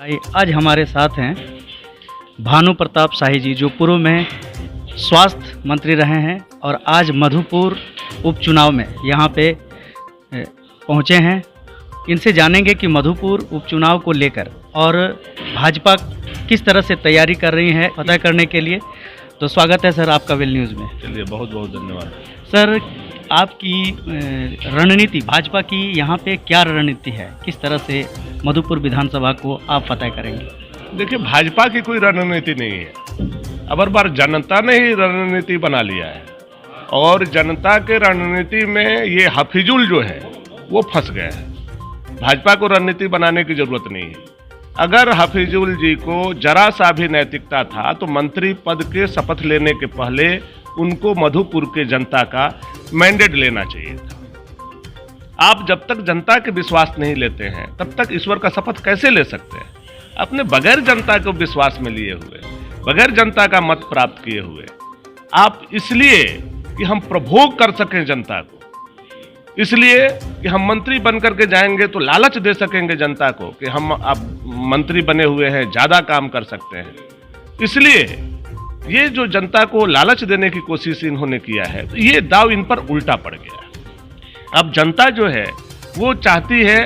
आज हमारे साथ हैं भानु प्रताप शाही जी, जो पूर्व में स्वास्थ्य मंत्री रहे हैं और आज मधुपुर उपचुनाव में यहाँ पे पहुँचे हैं। इनसे जानेंगे कि मधुपुर उपचुनाव को लेकर और भाजपा किस तरह से तैयारी कर रही है पता करने के लिए। तो स्वागत है सर आपका वेल न्यूज़ में। चलिए, बहुत बहुत धन्यवाद सर, आपकी रणनीति, भाजपा की यहाँ पे क्या रणनीति है, किस तरह से मधुपुर विधानसभा को आप पता करेंगे? देखिए, भाजपा की कोई रणनीति नहीं है। अब बार जनता ने ही रणनीति बना लिया है और जनता के रणनीति में ये हफीजुल जो है वो फंस गया है। भाजपा को रणनीति बनाने की जरूरत नहीं है। अगर हफीजुल जी को जरा सा भी नैतिकता था तो मंत्री पद के शपथ लेने के पहले उनको मधुपुर के जनता का मैंडेट लेना चाहिए था। आप जब तक जनता के विश्वास नहीं लेते हैं तब तक ईश्वर का शपथ कैसे ले सकते हैं? अपने बगैर जनता को विश्वास में लिए हुए, बगैर जनता का मत प्राप्त किए हुए, आप इसलिए कि हम प्रभोग कर सकें जनता को, इसलिए कि हम मंत्री बन करके जाएंगे तो लालच दे सकेंगे जनता को कि हम अब मंत्री बने हुए हैं, ज्यादा काम कर सकते हैं, इसलिए ये जो जनता को लालच देने की कोशिश इन्होंने किया है, तो ये दाव इन पर उल्टा पड़ गया। अब जनता जो है वो चाहती है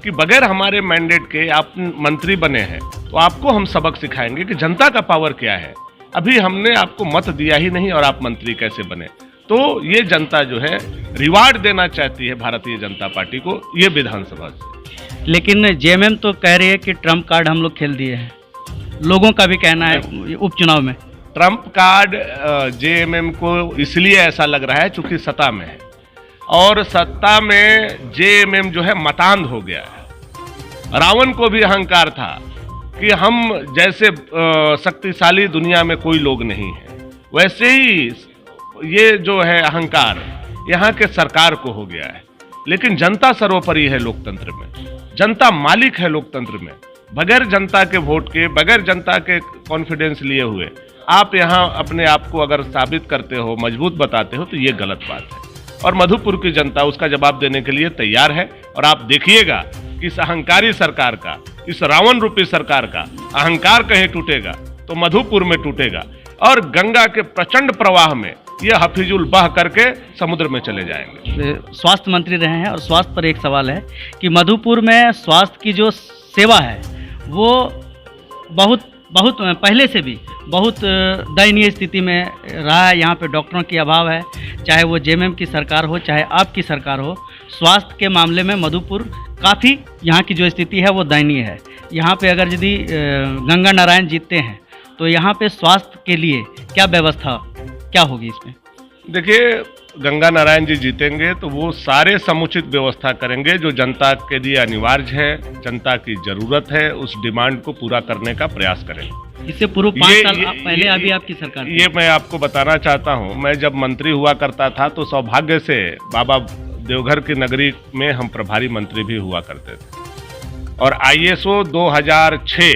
कि बगैर हमारे मैंडेट के आप मंत्री बने हैं तो आपको हम सबक सिखाएंगे कि जनता का पावर क्या है। अभी हमने आपको मत दिया ही नहीं और आप मंत्री कैसे बने। तो ये जनता जो है रिवार्ड देना चाहती है भारतीय जनता पार्टी को, ये विधानसभा से। लेकिन जेएमएम तो कह रही है कि ट्रम्प कार्ड हम लोग खेल दिए हैं, लोगों का भी कहना है उपचुनाव में। ट्रम्प कार्ड जेएमएम को इसलिए ऐसा लग रहा है चूंकि सत्ता में है और सत्ता में जेएमएम जो है मतांध हो गया है। रावण को भी अहंकार था कि हम जैसे शक्तिशाली दुनिया में कोई लोग नहीं है, वैसे ही ये जो है अहंकार यहाँ के सरकार को हो गया है। लेकिन जनता सर्वोपरि है लोकतंत्र में, जनता मालिक है लोकतंत्र में। बगैर जनता के वोट के, बगैर जनता के कॉन्फिडेंस लिए हुए आप यहाँ अपने आप को अगर साबित करते हो, मजबूत बताते हो, तो ये गलत बात है। और मधुपुर की जनता उसका जवाब देने के लिए तैयार है। और आप देखिएगा कि इस अहंकारी सरकार का, इस रावण रूपी सरकार का अहंकार कहीं टूटेगा तो मधुपुर में टूटेगा और गंगा के प्रचंड प्रवाह में ये हफीजुल बह करके समुद्र में चले जाएंगे। स्वास्थ्य मंत्री रहे हैं और स्वास्थ्य पर एक सवाल है कि मधुपुर में स्वास्थ्य की जो सेवा है वो बहुत पहले से भी बहुत दयनीय स्थिति में रहा है। यहाँ पे डॉक्टरों की अभाव है, चाहे वो जेएमएम की सरकार हो चाहे आपकी सरकार हो। स्वास्थ्य के मामले में मधुपुर काफ़ी, यहाँ की जो स्थिति है वो दयनीय है। यहाँ पे अगर यदि गंगा नारायण जीतते हैं तो यहाँ पे स्वास्थ्य के लिए क्या व्यवस्था क्या होगी इसमें? देखिए, गंगा नारायण जी जीतेंगे तो वो सारे समुचित व्यवस्था करेंगे जो जनता के लिए अनिवार्य है, जनता की जरूरत है, उस डिमांड को पूरा करने का प्रयास करेंगे। इससे पूर्व 5 साल पहले अभी आपकी सरकार थी। ये मैं आपको बताना चाहता हूँ, मैं जब मंत्री हुआ करता था तो सौभाग्य से बाबा देवघर की नगरी में हम प्रभारी मंत्री भी हुआ करते थे और ISO 2006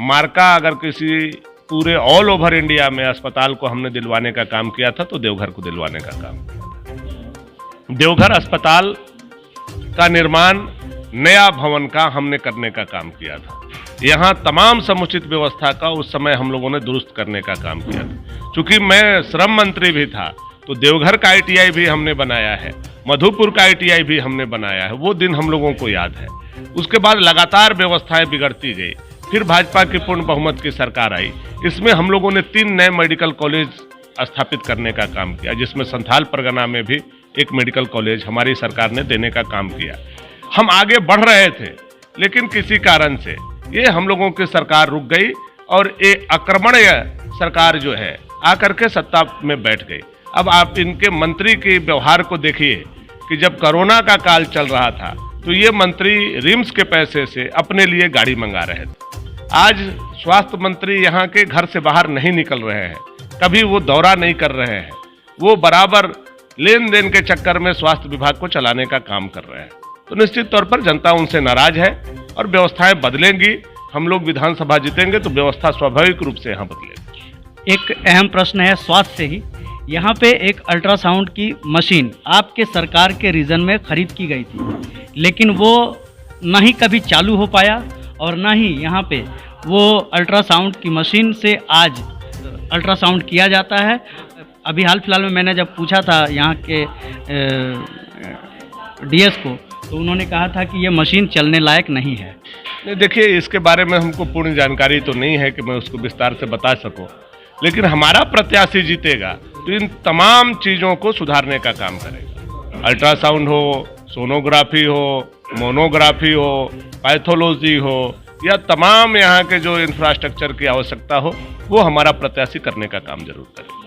मार्का अगर किसी पूरे ऑल ओवर इंडिया में अस्पताल को हमने दिलवाने का काम किया था तो देवघर को दिलवाने का काम किया था। देवघर अस्पताल का निर्माण, नया भवन का हमने करने का काम किया था। यहाँ तमाम समुचित व्यवस्था का उस समय हम लोगों ने दुरुस्त करने का काम किया था। चूंकि मैं श्रम मंत्री भी था तो देवघर का ITI भी हमने बनाया है, मधुपुर का ITI भी हमने बनाया है। वो दिन हम लोगों को याद है। उसके बाद लगातार व्यवस्थाएं बिगड़ती गई, फिर भाजपा की पूर्ण बहुमत की सरकार आई। इसमें हम लोगों ने 3 नए मेडिकल कॉलेज स्थापित करने का काम किया, जिसमें संथाल परगना में भी एक मेडिकल कॉलेज हमारी सरकार ने देने का काम किया। हम आगे बढ़ रहे थे लेकिन किसी कारण से ये हम लोगों की सरकार रुक गई और एक आक्रमणीय सरकार जो है आकर के सत्ता में बैठ गई। अब आप इनके मंत्री के व्यवहार को देखिए कि जब कोरोना का काल चल रहा था तो ये मंत्री रिम्स के पैसे से अपने लिए गाड़ी मंगा रहे थे। आज स्वास्थ्य मंत्री यहाँ के घर से बाहर नहीं निकल रहे हैं, कभी वो दौरा नहीं कर रहे हैं, वो बराबर लेन देन के चक्कर में स्वास्थ्य विभाग को चलाने का काम कर रहे हैं। तो निश्चित तौर पर जनता उनसे नाराज है और व्यवस्थाएं बदलेंगी। हम लोग विधानसभा जीतेंगे तो व्यवस्था स्वाभाविक रूप से यहाँ बदलेगी। एक अहम प्रश्न है स्वास्थ्य से ही, यहाँ पे एक अल्ट्रासाउंड की मशीन आपके सरकार के रीजन में खरीद की गई थी, लेकिन वो ना ही कभी चालू हो पाया और ना ही यहाँ पे वो अल्ट्रासाउंड की मशीन से आज अल्ट्रासाउंड किया जाता है। अभी हाल फिलहाल में मैंने जब पूछा था यहाँ के डीएस को, तो उन्होंने कहा था कि ये मशीन चलने लायक नहीं है। नहीं, देखिए, इसके बारे में हमको पूर्ण जानकारी तो नहीं है कि मैं उसको विस्तार से बता सकूं, लेकिन हमारा प्रत्याशी जीतेगा तो इन तमाम चीज़ों को सुधारने का काम करेगा। अल्ट्रासाउंड हो, सोनोग्राफी हो, मोनोग्राफी हो, पैथोलॉजी हो, या तमाम यहाँ के जो इंफ्रास्ट्रक्चर की आवश्यकता हो, वो हमारा प्रत्याशी करने का काम जरूर करेगा।